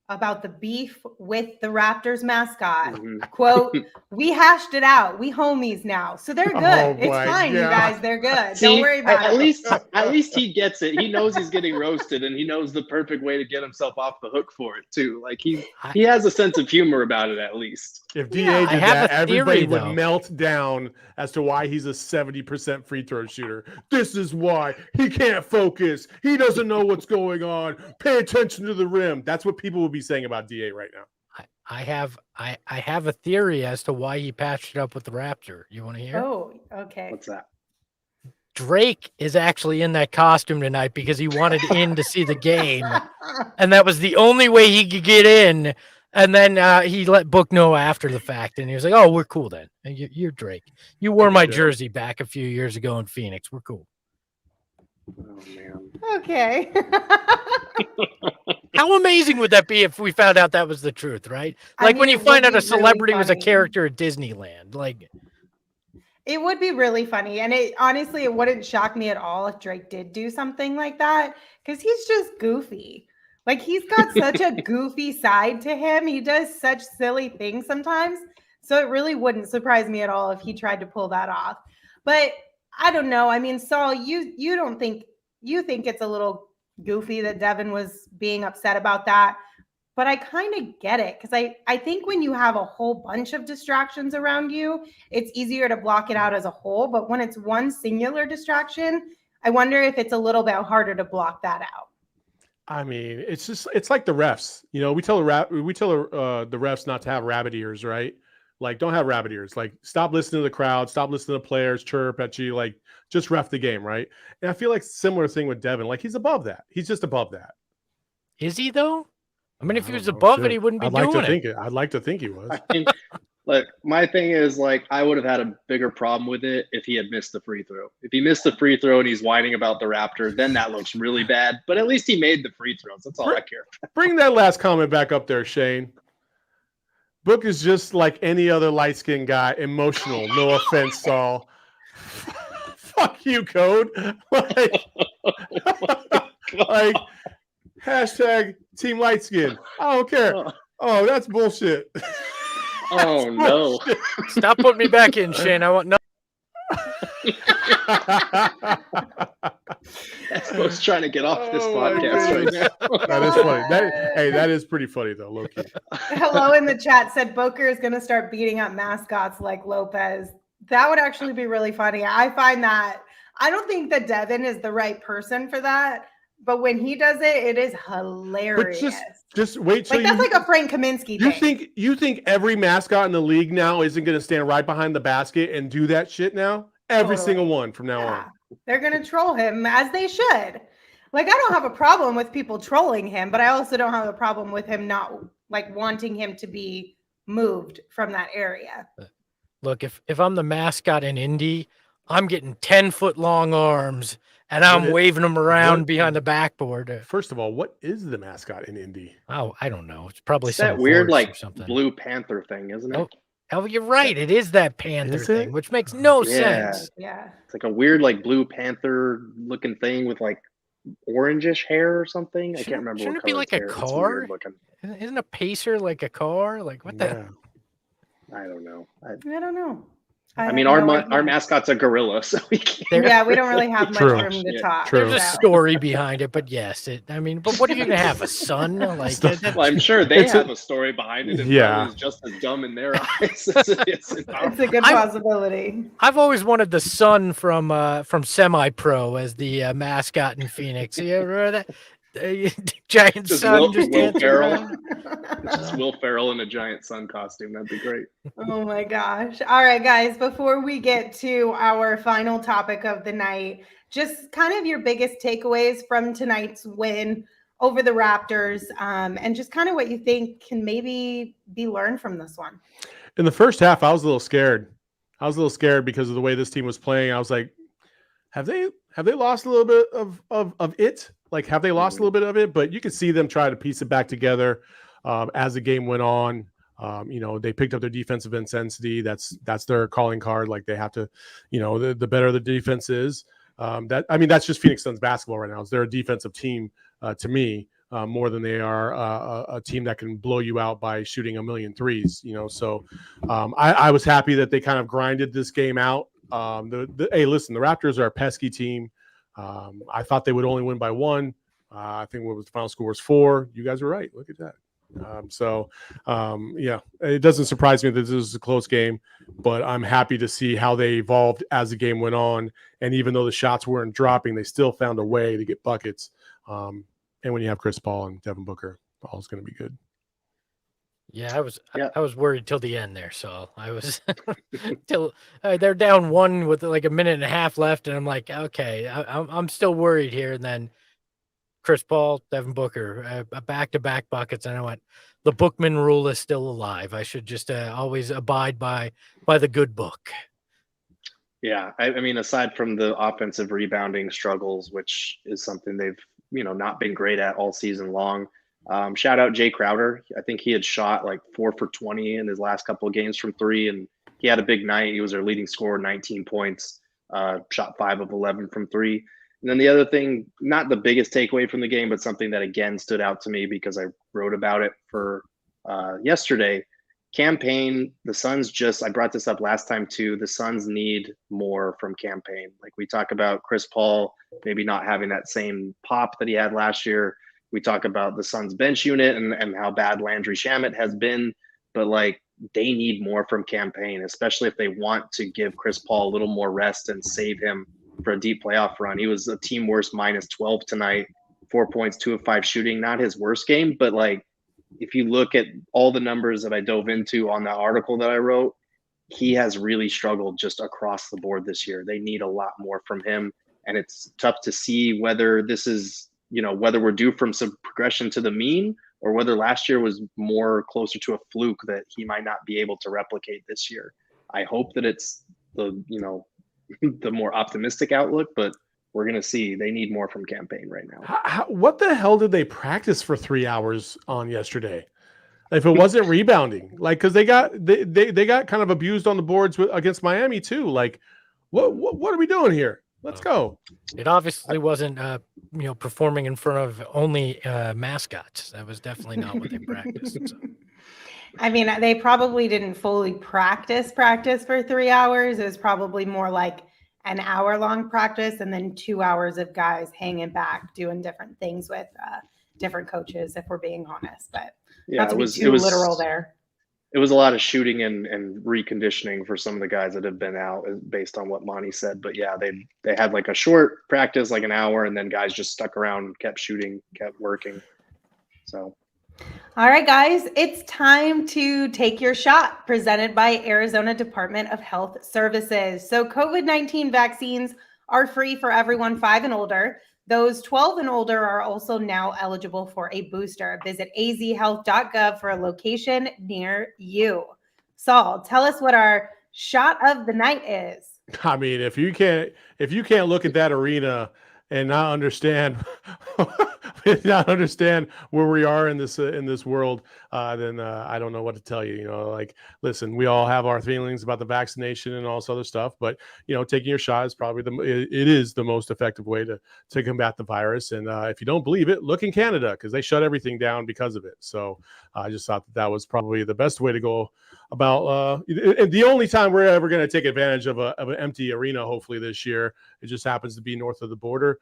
about the beef with the Raptors mascot, quote, we hashed it out. We homies now. So they're good. It's fine, you guys. They're good. Don't worry about it. At least he gets it. He knows he's getting roasted and he knows the perfect way to get himself off the hook for it too. Like he has a sense of humor about it at least. If DA did that, everybody would melt down as to why he's a 70% free throw shooter. This is why he can't focus. He doesn't know what's going on. Pay attention to the rim. That's what people would be saying about DA right now. I have a theory as to why he patched it up with the Raptor. You want to hear? Oh, okay. What's that? Drake is actually in that costume tonight because he wanted in to see the game, and that was the only way he could get in. And then he let Book know after the fact, and he was like, "Oh, we're cool then. You're Drake. You wore my jersey back a few years ago in Phoenix. We're cool." Oh man. Okay. How amazing would that be if we found out that was the truth, right? Like when you find out a celebrity was a character at Disneyland, like. It would be really funny. And it wouldn't shock me at all if Drake did do something like that because he's just goofy. Like he's got such a goofy side to him. He does such silly things sometimes. So it really wouldn't surprise me at all if he tried to pull that off. But I don't know. I mean, Saul, you think it's a little goofy that Devin was being upset about that. But I kind of get it because I think when you have a whole bunch of distractions around you, it's easier to block it out as a whole. But when it's one singular distraction, I wonder if it's a little bit harder to block that out. I mean, it's like the refs. You know, we tell the refs not to have rabbit ears, right? Like, don't have rabbit ears. Like, stop listening to the crowd, stop listening to players chirp at you. Like, just ref the game, right? And I feel like similar thing with Devin. Like, he's above that. He's just above that. Is he though? I mean, if he was above it, he wouldn't be doing it. I'd like to think he was. I mean, like, my thing is, like, I would have had a bigger problem with it if he had missed the free throw. If he missed the free throw and he's whining about the Raptor, then that looks really bad. But at least he made the free throws. That's all I care about. Bring that last comment back up there, Shane. Book is just like any other light-skinned guy, emotional. No offense, Saul. Fuck you, Code. Like hashtag Team Light Skin. I don't care. Oh, that's bullshit. Oh no! Stop putting me back in, Shane. I want no. Espo's trying to get off this podcast right now. That is funny. That is pretty funny though, low-key. Hello in the chat said Booker is going to start beating up mascots like Lopez. That would actually be really funny. I find that I don't think that Devin is the right person for that. But when he does it, it is hilarious. But just wait till that's like a Frank Kaminsky thing. You think every mascot in the league now isn't going to stand right behind the basket and do that shit now? Every single one from now on. They're going to troll him as they should. Like, I don't have a problem with people trolling him, but I also don't have a problem with him not like wanting him to be moved from that area. Look, if I'm the mascot in Indy, I'm getting 10-foot long arms and I'm waving them around behind the backboard. First of all, what is the mascot in Indy? Oh, I don't know. It's probably that weird like Blue Panther thing, isn't it? Oh, you're right. It is that Panther thing, which makes no sense. Yeah. It's like a weird like Blue Panther looking thing with like orangish hair or something. I can't remember. Shouldn't it be like a car? Isn't a pacer like a car? Like what the? I don't know. I don't know. I mean, our mascot's a gorilla, so we can't. Yeah, we don't really have much True. room to talk. There's a so. story behind it, but yes, but what are you gonna have, a son? Like Well, I'm sure they have a story behind it, and Yeah. probably is just as dumb in their eyes as it is in ours. It's a good possibility. I've always wanted the son from Semi-Pro as the mascot in Phoenix. You ever heard of that? Giant Just sun Will just dancing Ferrell. around. It's just Will Ferrell in a giant sun costume. That'd be great. Oh my gosh. All right, guys, before we get to our final topic of the night, just kind of your biggest takeaways from tonight's win over the Raptors, and just kind of what you think can maybe be learned from this one. In the first half, I was a little scared. Because of the way this team was playing. I was like, have they lost a little bit of it? Like, have they lost a little bit of it? But you could see them try to piece it back together as the game went on. They picked up their defensive intensity. That's their calling card. Like, they have to, the better the defense is. That's just Phoenix Suns basketball right now. They're a defensive team to me more than they are a team that can blow you out by shooting a million threes. So I was happy that they kind of grinded this game out. Hey, listen, the Raptors are a pesky team. I thought they would only win by 1. I think what was the final score was 4. You guys were right. Look at that. It doesn't surprise me that this is a close game, but I'm happy to see how they evolved as the game went on. And even though the shots weren't dropping, they still found a way to get buckets. And when you have Chris Paul and Devin Booker, all's going to be good. Yeah, I was worried till the end there. So I was till they're down 1 with like a minute and a half left, and I'm like, okay, I'm still worried here. And then Chris Paul, Devin Booker, back-to-back buckets, and I went, the Bookman rule is still alive. I should just always abide by the good book. Yeah, I mean, aside from the offensive rebounding struggles, which is something they've not been great at all season long. Shout out Jay Crowder. I think he had shot like 4 for 20 in his last couple of games from 3, and he had a big night. He was their leading scorer, 19 points, shot 5 of 11 from 3. And then the other thing, not the biggest takeaway from the game, but something that again stood out to me because I wrote about it for yesterday. Campaign, the Suns I brought this up last time too. The Suns need more from Campaign. Like, we talk about Chris Paul maybe not having that same pop that he had last year. We talk about the Suns bench unit and how bad Landry Shamet has been, but like, they need more from Campaign, especially if they want to give Chris Paul a little more rest and save him for a deep playoff run. He was a team worst -12 tonight, 4 points, 2 of 5 shooting, not his worst game, but like, if you look at all the numbers that I dove into on the article that I wrote, he has really struggled just across the board this year. They need a lot more from him, and it's tough to see whether this is, whether we're due from some progression to the mean, or whether last year was more closer to a fluke that he might not be able to replicate this year. I hope that it's the more optimistic outlook, but we're going to see. They need more from Campaign right now. What the hell did they practice for 3 hours on yesterday? If it wasn't rebounding, like, because they got kind of abused on the boards against Miami too. Like, what are we doing here? Let's go. It obviously wasn't, performing in front of only mascots. That was definitely not what they practiced. So. I mean, they probably didn't fully practice for 3 hours. It was probably more like an hour-long practice and then 2 hours of guys hanging back doing different things with different coaches, if we're being honest. But not to be too literal there. It was a lot of shooting and reconditioning for some of the guys that have been out, based on what Monty said. But yeah, they had like a short practice, like an hour, and then guys just stuck around, kept shooting, kept working. So. All right, guys, it's time to take your shot, presented by Arizona Department of Health Services. So COVID-19 vaccines are free for everyone 5 and older. Those 12 and older are also now eligible for a booster. Visit azhealth.gov for a location near you. Saul, tell us what our shot of the night is. I mean, if you can't look at that arena and not understand where we are in this world, then I don't know what to tell you. Like, listen, we all have our feelings about the vaccination and all this other stuff, but taking your shot is probably it is the most effective way to combat the virus. And if you don't believe it, look in Canada, because they shut everything down because of it. So I just thought that was probably the best way to go about the only time we're ever going to take advantage of an empty arena, hopefully this year. It just happens to be north of the border.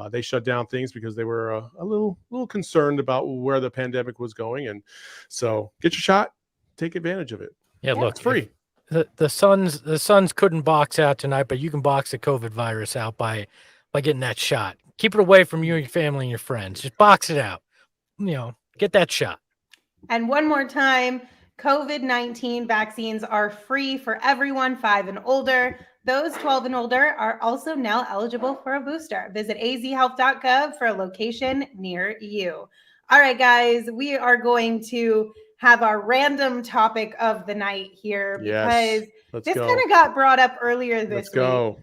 They shut down things because they were a little concerned about where the pandemic was going, and so get your shot, take advantage of it. Yeah, look, it's free. The Suns couldn't box out tonight, but you can box the COVID virus out by getting that shot. Keep it away from you and your family and your friends. Just box it out. Get that shot. And one more time, COVID-19 vaccines are free for everyone 5 and older. Those 12 and older are also now eligible for a booster. Visit azhealth.gov for a location near you. All right, guys, we are going to have our random topic of the night here because this kind of got brought up earlier this week.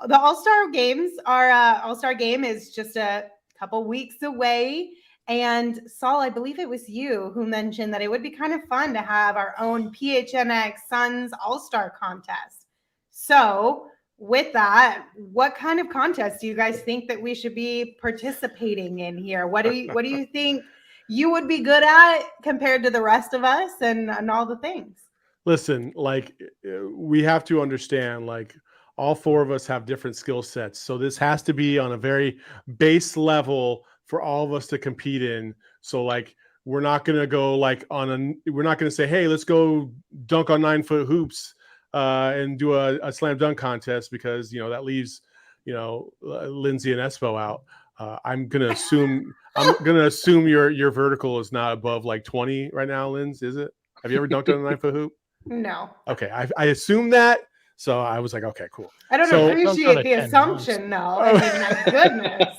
The All-Star games, our All-Star game is just a couple weeks away. And Saul, I believe it was you who mentioned that it would be kind of fun to have our own PHNX Suns All-Star contest. So with that, what kind of contest do you guys think that we should be participating in here? What do you think you would be good at compared to the rest of us and all the things? Listen, we have to understand, all 4 of us have different skill sets. So this has to be on a very base level for all of us to compete in. So we're not going to go we're not going to say, hey, let's go dunk on 9-foot hoops and do a slam dunk contest because, that leaves, Lindsey and Espo out. I'm going to assume your vertical is not above 20 right now, Linz, is it? Have you ever dunked on a 9-foot hoop? No. Okay. I assume that. So I was like, okay, cool. I don't appreciate the assumption, though. I mean, my goodness.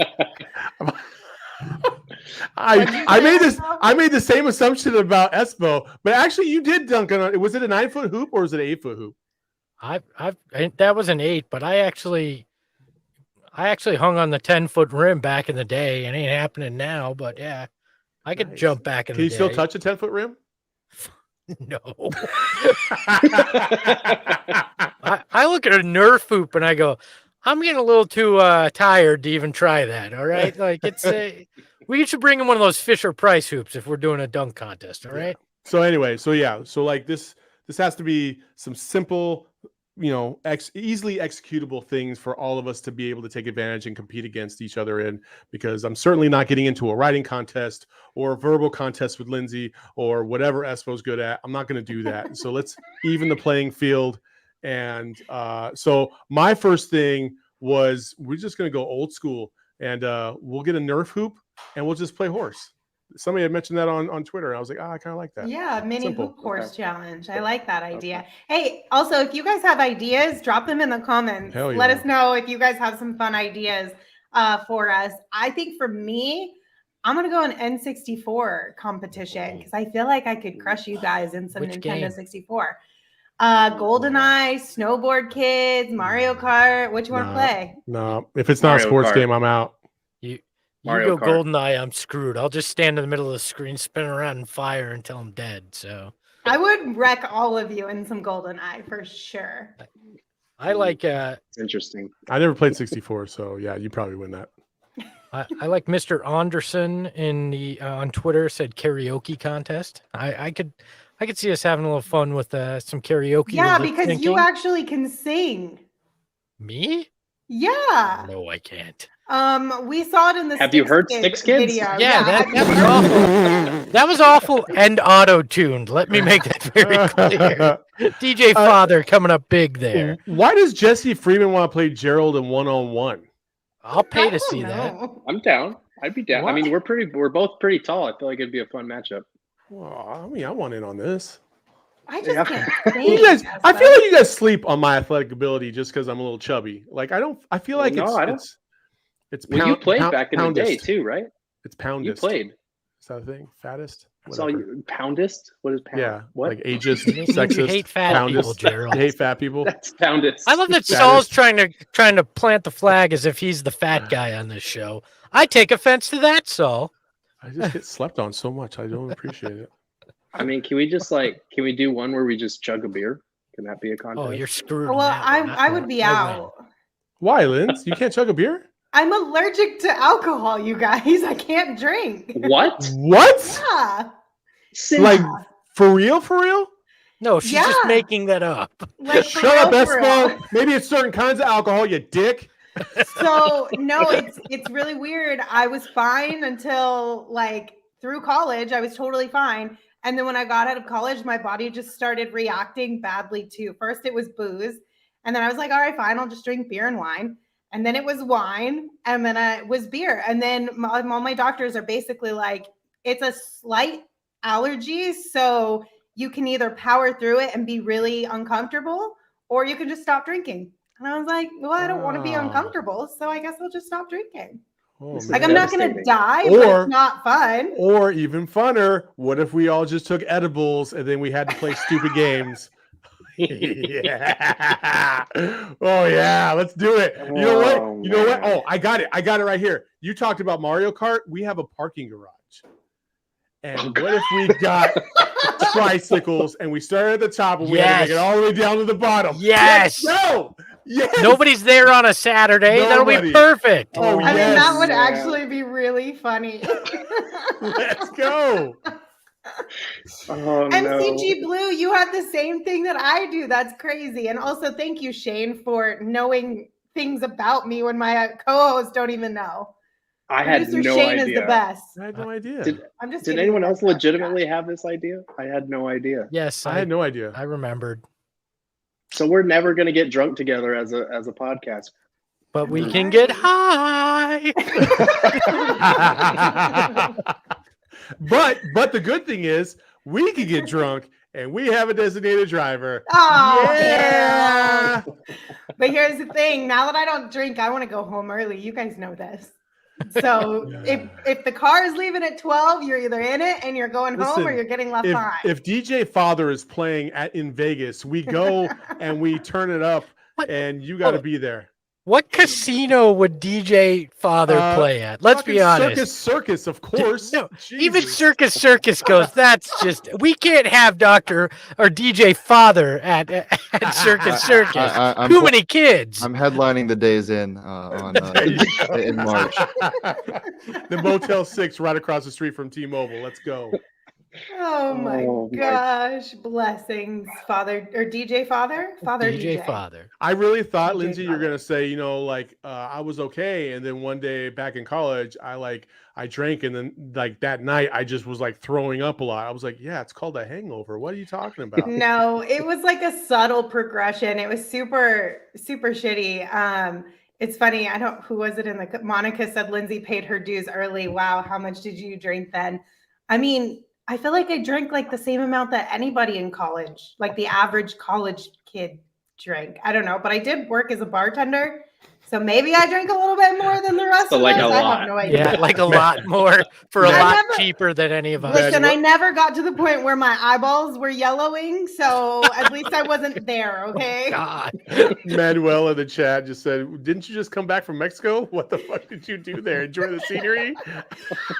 I made the same assumption about Espo, but actually you did dunk on it. Was it a 9-foot hoop or was it an 8-foot hoop? That was an 8, but I actually hung on the 10-foot rim back in the day. It ain't happening now, but yeah, I could jump back in the day. Can you still touch a 10-foot rim? No. I look at a Nerf hoop and I go, I'm getting a little too tired to even try that. All right. We should bring in one of those Fisher Price hoops if we're doing a dunk contest. All right. So anyway, this has to be some simple, easily executable things for all of us to be able to take advantage and compete against each other in, because I'm certainly not getting into a writing contest or a verbal contest with Lindsey or whatever Espo's good at. I'm not going to do that. So let's even the playing field. And so my first thing was we're just going to go old school and we'll get a Nerf hoop and we'll just play horse. Somebody had mentioned that on Twitter. And I was like, I kind of like that. Yeah, mini hoop horse challenge. I like that idea. Okay. Hey, also, if you guys have ideas, drop them in the comments. Hell yeah. Let us know if you guys have some fun ideas for us. I think for me, I'm going to go an N64 competition because I feel like I could crush you guys in some Which Nintendo game? 64. GoldenEye, Snowboard Kids, Mario Kart. What you want to play? No, if it's not a sports game, I'm out. You go GoldenEye, I'm screwed. I'll just stand in the middle of the screen, spin around and fire until I'm dead. So I would wreck all of you in some GoldenEye for sure. I like it's interesting. I never played 64, so yeah, you probably win that. I like Mr. Anderson in the on Twitter said karaoke contest. I could see us having a little fun with some karaoke. Yeah, because you actually can sing. Me? Yeah. No, I can't. We saw it in the Have you heard Six Kids? video. Yeah, that was awful. That was awful and auto-tuned. Let me make that very clear. DJ Father coming up big there. Why does Jesse Freeman want to play Gerald in one-on-one? I'll pay to see that. I'm down. I'd be down. What? I mean, we're both pretty tall. I feel like it'd be a fun matchup. Well, I mean, I want in on this. I just can't I feel like you guys sleep on my athletic ability just because I'm a little chubby. I feel like it's well, you played back in the day too, right? It's poundist. You played. Is that a thing? Fattest? So you poundist? What is pound? Yeah. What? Like ageist, sexist. You hate fat people, Gerald. You hate fat people. That's poundist. I love that Saul's trying to plant the flag as if he's the fat guy on this show. I take offense to that, Saul. I just get slept on so much. I don't appreciate it. I mean, can we do one where we just chug a beer? Can that be a contest? Oh, you're screwed. Well, I would be out. Why, Linz? You can't chug a beer? I'm allergic to alcohol, you guys. I can't drink. What? What? Yeah. Like, for real? For real? No, she's just Yeah. making that up. Like, for Shut up, real, for real. Espo. Maybe it's certain kinds of alcohol, you dick. So no, it's really weird. I was fine until like through college. I was totally fine. And then when I got out of college, my body just started reacting badly too. First it was booze. And then I was like, all right, fine, I'll just drink beer and wine. And then it was wine. And then it was beer. And then all my doctors are basically like, it's a slight allergy. So you can either power through it and be really uncomfortable, or you can just stop drinking. And I was like, well, I don't want to be uncomfortable, so I guess I'll just stop drinking. Oh, Like, I'm not going to die, but it's not fun. Or even funner, what if we all just took edibles and then we had to play stupid games? Yeah. Oh, yeah. Let's do it. You know what? You know what? Oh, I got it. I got it right here. You talked about Mario Kart. We have a parking garage. And what if we got tricycles and we started at the top and we had to make it all the way down to the bottom? Yes. No. Yes. Nobody's there on a Saturday. That'll be perfect. Oh, I mean, yes. that would actually be really funny. Let's go. Oh, MCG Blue, you had the same thing that I do. That's crazy. And also, thank you, Shane, for knowing things about me when my co-hosts don't even know. I had Producer no Shane idea. is the best. I had no idea. Did anyone else legitimately have this idea? I had no idea. Yes, I had no idea. I remembered. So we're never going to get drunk together as a podcast. But we can get high. But the good thing is we can get drunk and we have a designated driver. Oh, yeah. But here's the thing. Now that I don't drink, I want to go home early. You guys know this. So if the car is leaving at 12, you're either in it and you're going home or you're getting left behind. If DJ Father is playing in Vegas, we go and we turn it up and you got to be there. What casino would DJ Father play at? Let's be honest. Circus, of course. No, even Circus goes. That's just, we can't have Dr. or DJ Father at Circus. Too many kids. I'm headlining the Days in in March. The Motel 6 right across the street from T-Mobile. Let's go. Oh my gosh. Blessings, Father or DJ Father? DJ Father. I really thought, Lindsey, you're going to say, you know, like I was okay. And then one day back in college, I drank. And then like that night, I just was like throwing up a lot. I was like, yeah, it's called a hangover. What are you talking about? No, it was like a subtle progression. It was super, super shitty. It's funny. Who was it in the, Monica said Lindsey paid her dues early. Wow. How much did you drink then? I mean, I feel like I drank like the same amount that anybody in college, like the average college kid drank. I don't know, but I did work as a bartender. So maybe I drank a little bit more than the rest of us. I have no idea. Yeah, like a lot more for a lot cheaper than any of us. Listen, I never got to the point where my eyeballs were yellowing, so at least I wasn't there, okay? God. Manuel in the chat just said, didn't you just come back from Mexico? What the fuck did you do there? Enjoy the scenery?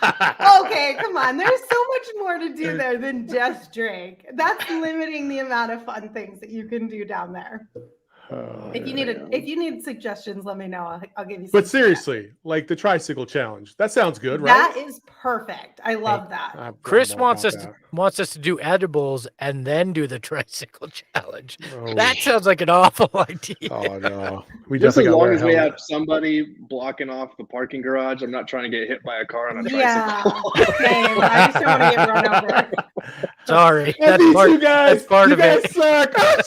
Okay, come on. There's so much more to do there than just drink. That's limiting the amount of fun things that you can do down there. If you need suggestions, let me know. I'll give you some. But seriously, like the tricycle challenge. That sounds good, right? That is perfect. I love that. Chris wants us to do edibles and then do the tricycle challenge. That sounds like an awful idea. Oh no. Just as long as we have somebody blocking off the parking garage, I'm not trying to get hit by a car on a tricycle. Yeah, same. I just don't want to get run over. Sorry. That's part of it. Suck. Oh,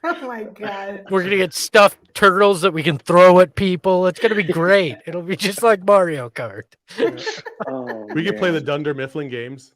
Oh my god. We're gonna get stuffed turtles that we can throw at people. It's gonna be great. It'll be just like Mario Kart. We could play the Dunder Mifflin games.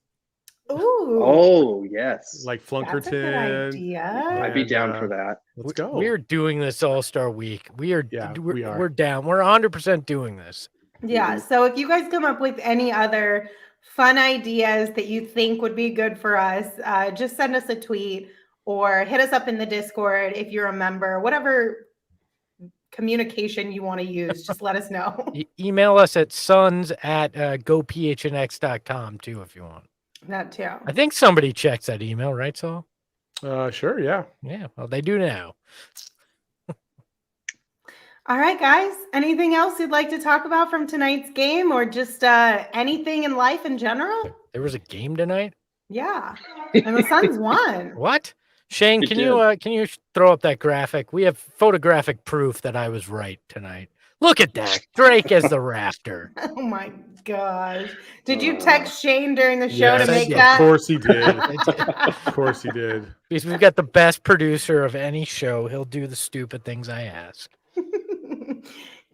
Ooh. Oh yes. Like Flunkerton. I'd be down for that. Let's go. We're doing this All-Star Week. We are down. We're 100% doing this. Yeah. So if you guys come up with any other fun ideas that you think would be good for us, just send us a tweet or hit us up in the Discord if you're a member. Whatever communication you want to use, just let us know. Email us at sons@gophnx.com too if you want. That too. I think somebody checks that email, right, Saul? Sure, yeah. Yeah, well, they do now. All right, guys. Anything else you'd like to talk about from tonight's game or just anything in life in general? There was a game tonight? Yeah. And the Suns won. What? Shane, Good can job. you throw up that graphic? We have photographic proof that I was right tonight. Look at that. Drake as the Raptor. Oh my gosh. Did you text Shane during the show Yes, to make I that? of course he did. I did. Of course he did. Because we've got the best producer of any show. He'll do the stupid things I ask.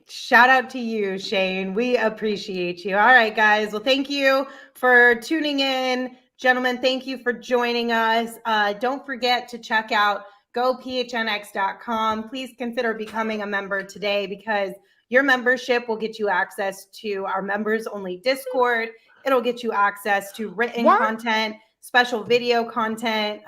Shout out to you, Shane. We appreciate you. All right, guys. Well, thank you for tuning in. Gentlemen, thank you for joining us. Don't forget to check out gophnx.com. Please consider becoming a member today because your membership will get you access to our members only Discord. It'll get you access to written content, special video content,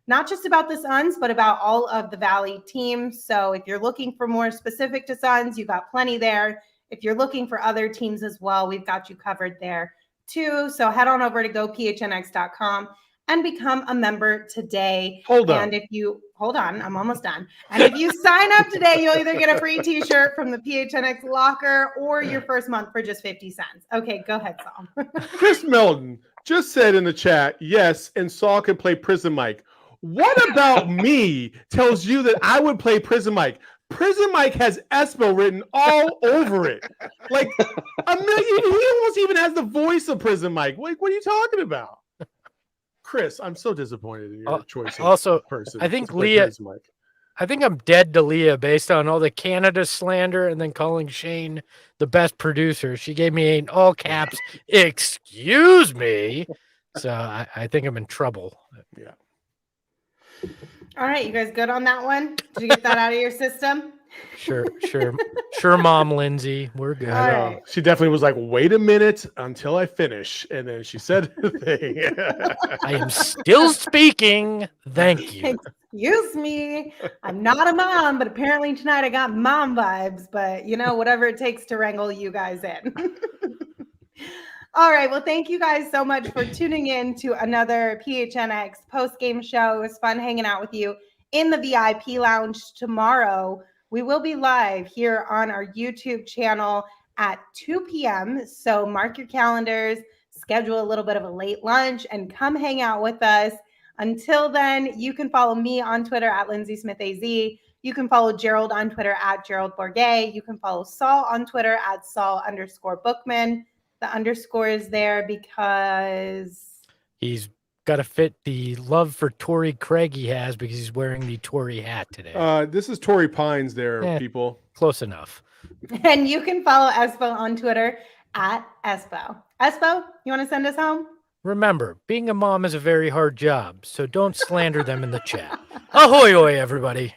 not just about the Suns, but about all of the Valley teams. So if you're looking for more specific to Suns, you've got plenty there. If you're looking for other teams as well, we've got you covered there too. So head on over to gophnx.com and become a member today. Hold on. And if you hold on, I'm almost done. And if you sign up today, you'll either get a free t-shirt from the PHNX locker or your first month for just 50 cents. Okay, go ahead, Saul. Chris Melton just said in the chat, yes, and Saul can play Prison Mike. What about me tells you that I would play Prison Mike? Prison Mike has Espo written all over it. Like a million. He almost even has the voice of Prison Mike. What are you talking about? Chris, I'm so disappointed in your choice of Also, person. I think to play Leah- Prison Mike. I think I'm dead to Leah based on all the Canada slander and then calling Shane the best producer. She gave me in all caps, excuse me. So I think I'm in trouble. Yeah. All right, you guys good on that one? Did you get that out of your system? Sure, Mom Lindsey. We're good. All right. She definitely was like, wait a minute until I finish. And then she said the thing. I am still speaking. Thank you. Excuse me. I'm not a mom, but apparently tonight I got mom vibes. But whatever it takes to wrangle you guys in. All right. Well, thank you guys so much for tuning in to another PHNX post-game show. It was fun hanging out with you in the VIP lounge. Tomorrow, we will be live here on our YouTube channel at 2 p.m. So mark your calendars, schedule a little bit of a late lunch, and come hang out with us. Until then, you can follow me on Twitter at Lindsey Smith AZ. You can follow Gerald on Twitter at Gerald Bourguet. You can follow Saul on Twitter at Saul_Bookman. The underscore is there because He's got to fit the love for Torrey Craig he has because he's wearing the Torrey hat today. This is Torrey Pines there, people. Close enough. And you can follow Espo on Twitter at Espo. Espo, you want to send us home? Remember, being a mom is a very hard job, so don't slander them in the chat. Ahoy, everybody.